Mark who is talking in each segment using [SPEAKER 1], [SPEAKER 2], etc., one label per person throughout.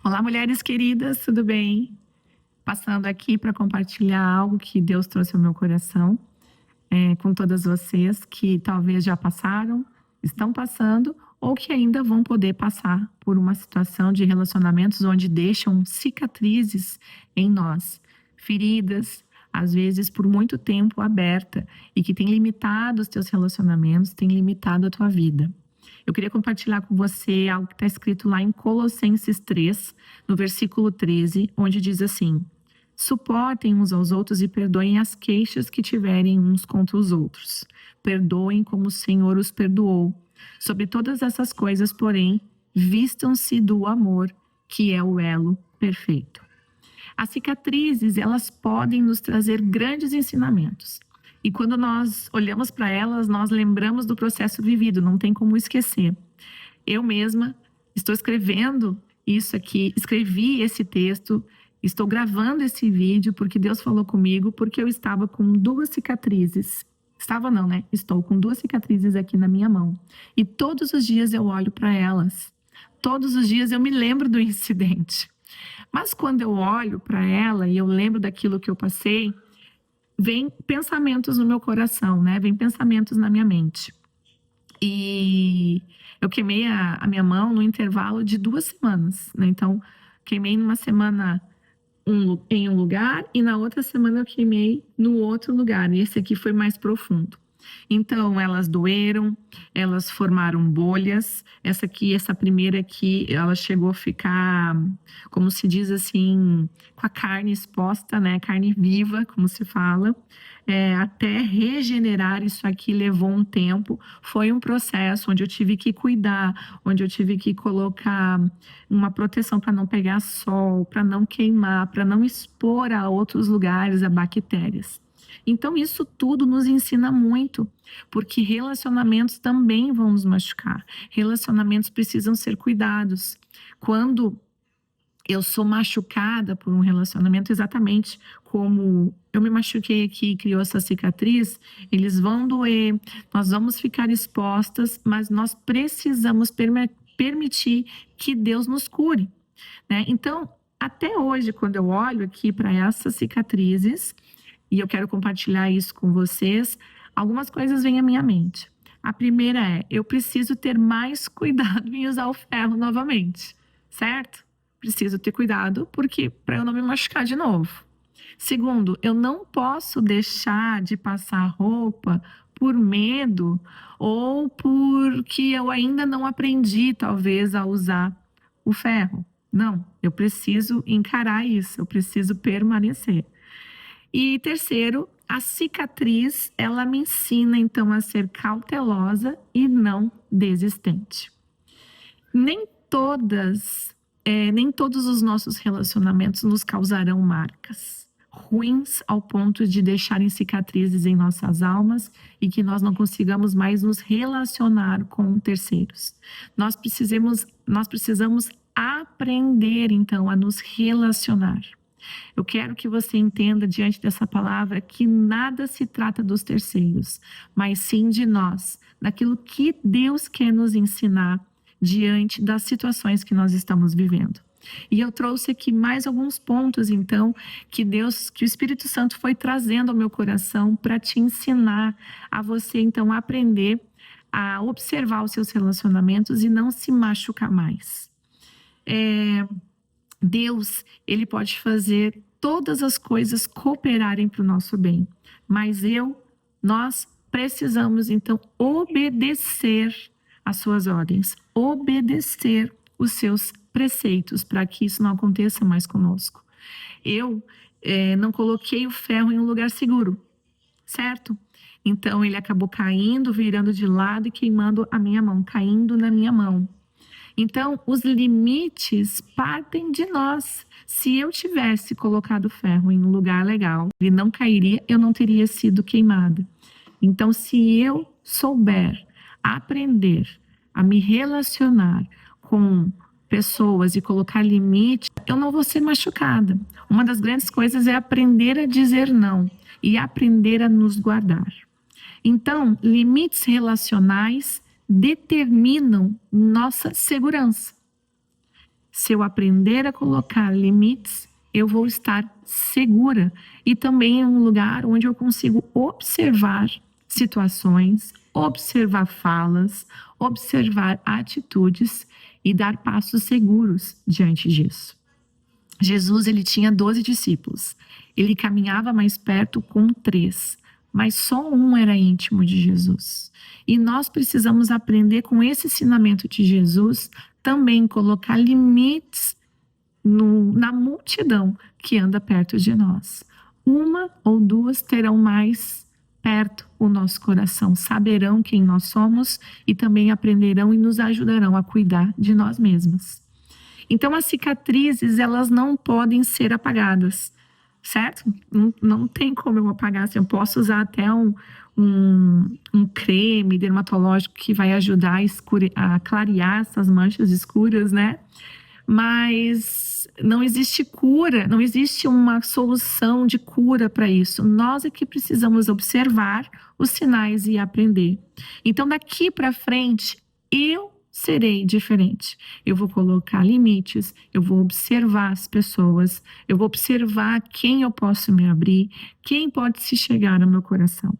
[SPEAKER 1] Olá, mulheres queridas, tudo bem? Passando aqui para compartilhar algo que Deus trouxe ao meu coração, com todas vocês que talvez já passaram, estão passando ou que ainda vão poder passar por uma situação de relacionamentos onde deixam cicatrizes em nós, feridas, às vezes por muito tempo aberta e que tem limitado os teus relacionamentos, tem limitado a tua vida. Eu queria compartilhar com você algo que está escrito lá em Colossenses 3, no versículo 13, onde diz assim: suportem uns aos outros e perdoem as queixas que tiverem uns contra os outros. Perdoem como o Senhor os perdoou. Sobre todas essas coisas, porém, vistam-se do amor, que é o elo perfeito. As cicatrizes, elas podem nos trazer grandes ensinamentos. E quando nós olhamos para elas, nós lembramos do processo vivido, não tem como esquecer. Eu mesma estou escrevendo isso aqui, escrevi esse texto, estou gravando esse vídeo porque Deus falou comigo, porque eu estava com 2 cicatrizes. Estava não, né? Estou com 2 cicatrizes aqui na minha mão. E todos os dias eu olho para elas. Todos os dias eu me lembro do incidente. Mas quando eu olho para ela e eu lembro daquilo que eu passei, vem pensamentos no meu coração, né? Vem pensamentos na minha mente. E eu queimei a minha mão no intervalo de 2 semanas, né? Então, queimei numa semana em um lugar e na outra semana eu queimei no outro lugar. E esse aqui foi mais profundo. Então, elas doeram, elas formaram bolhas. Essa primeira aqui, ela chegou a ficar, como se diz assim, com a carne exposta, né? Carne viva, como se fala. Até regenerar isso aqui levou um tempo. Foi um processo onde eu tive que cuidar, onde eu tive que colocar uma proteção para não pegar sol, para não queimar, para não expor a outros lugares a bactérias. Então, isso tudo nos ensina muito, porque relacionamentos também vão nos machucar. Relacionamentos precisam ser cuidados. Quando eu sou machucada por um relacionamento, exatamente como eu me machuquei aqui e criou essa cicatriz, eles vão doer, nós vamos ficar expostas, mas nós precisamos permitir que Deus nos cure, né? Então, até hoje, quando eu olho aqui para essas cicatrizes, e eu quero compartilhar isso com vocês, algumas coisas vêm à minha mente. A primeira é, eu preciso ter mais cuidado em usar o ferro novamente, certo? Preciso ter cuidado porque para eu não me machucar de novo. Segundo, eu não posso deixar de passar roupa por medo ou porque eu ainda não aprendi, talvez, a usar o ferro. Não, eu preciso encarar isso, eu preciso permanecer. E terceiro, a cicatriz, ela me ensina então a ser cautelosa e não desistente. Nem todos os nossos relacionamentos nos causarão marcas ruins ao ponto de deixarem cicatrizes em nossas almas e que nós não consigamos mais nos relacionar com terceiros. Nós precisamos aprender então a nos relacionar. Eu quero que você entenda diante dessa palavra que nada se trata dos terceiros, mas sim de nós, daquilo que Deus quer nos ensinar diante das situações que nós estamos vivendo. E eu trouxe aqui mais alguns pontos, então, que o Espírito Santo foi trazendo ao meu coração para te ensinar a você, então, aprender a observar os seus relacionamentos e não se machucar mais. Deus, ele pode fazer todas as coisas cooperarem para o nosso bem, mas nós precisamos então obedecer às suas ordens, obedecer os seus preceitos para que isso não aconteça mais conosco. Eu não coloquei o ferro em um lugar seguro, certo? Então ele acabou caindo, virando de lado e queimando a minha mão, caindo na minha mão. Então, os limites partem de nós. Se eu tivesse colocado o ferro em um lugar legal, ele não cairia, eu não teria sido queimada. Então, se eu souber aprender a me relacionar com pessoas e colocar limite, eu não vou ser machucada. Uma das grandes coisas é aprender a dizer não e aprender a nos guardar. Então, limites relacionais determinam nossa segurança. Se eu aprender a colocar limites, eu vou estar segura e também em um lugar onde eu consigo observar situações, observar falas, observar atitudes e dar passos seguros diante disso. Jesus, ele tinha 12 discípulos. Ele caminhava mais perto com 3, mas só um era íntimo de Jesus. E nós precisamos aprender com esse ensinamento de Jesus também colocar limites na multidão que anda perto de nós. 1 ou 2 terão mais perto o nosso coração, saberão quem nós somos e também aprenderão e nos ajudarão a cuidar de nós mesmos. Então, as cicatrizes, elas não podem ser apagadas, certo? Não tem como eu apagar. Assim, eu posso usar até um creme dermatológico que vai ajudar a clarear essas manchas escuras, né? Mas não existe cura, não existe uma solução de cura para isso. Nós é que precisamos observar os sinais e aprender. Então, daqui para frente, eu serei diferente. Eu vou colocar limites, eu vou observar as pessoas, eu vou observar quem eu posso me abrir, quem pode se chegar no meu coração.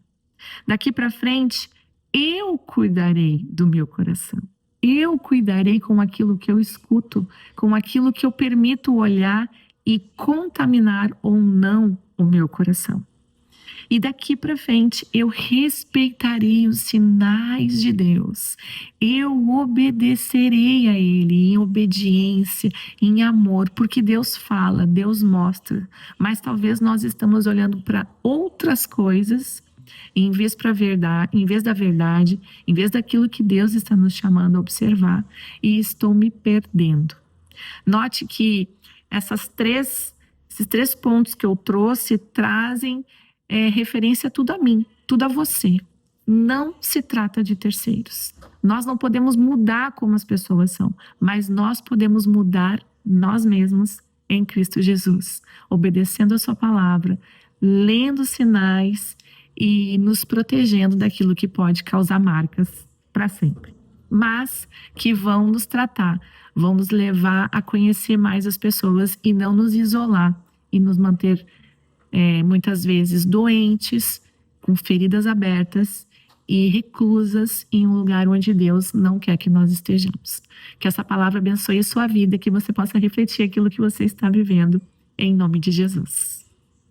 [SPEAKER 1] Daqui para frente, eu cuidarei do meu coração. Eu cuidarei com aquilo que eu escuto, com aquilo que eu permito olhar e contaminar ou não o meu coração. E daqui para frente, eu respeitarei os sinais de Deus. Eu obedecerei a Ele em obediência, em amor, porque Deus fala, Deus mostra. Mas talvez nós estamos olhando para outras coisas, em vez da verdade, em vez daquilo que Deus está nos chamando a observar, e estou me perdendo. Note que esses três pontos que eu trouxe trazem referência tudo a mim, tudo a você. Não se trata de terceiros. Nós não podemos mudar como as pessoas são, mas nós podemos mudar nós mesmos em Cristo Jesus, obedecendo a sua palavra, lendo sinais e nos protegendo daquilo que pode causar marcas para sempre. Mas que vão nos tratar, vão nos levar a conhecer mais as pessoas e não nos isolar e nos manter muitas vezes doentes, com feridas abertas e reclusas em um lugar onde Deus não quer que nós estejamos. Que essa palavra abençoe a sua vida, que você possa refletir aquilo que você está vivendo, em nome de Jesus.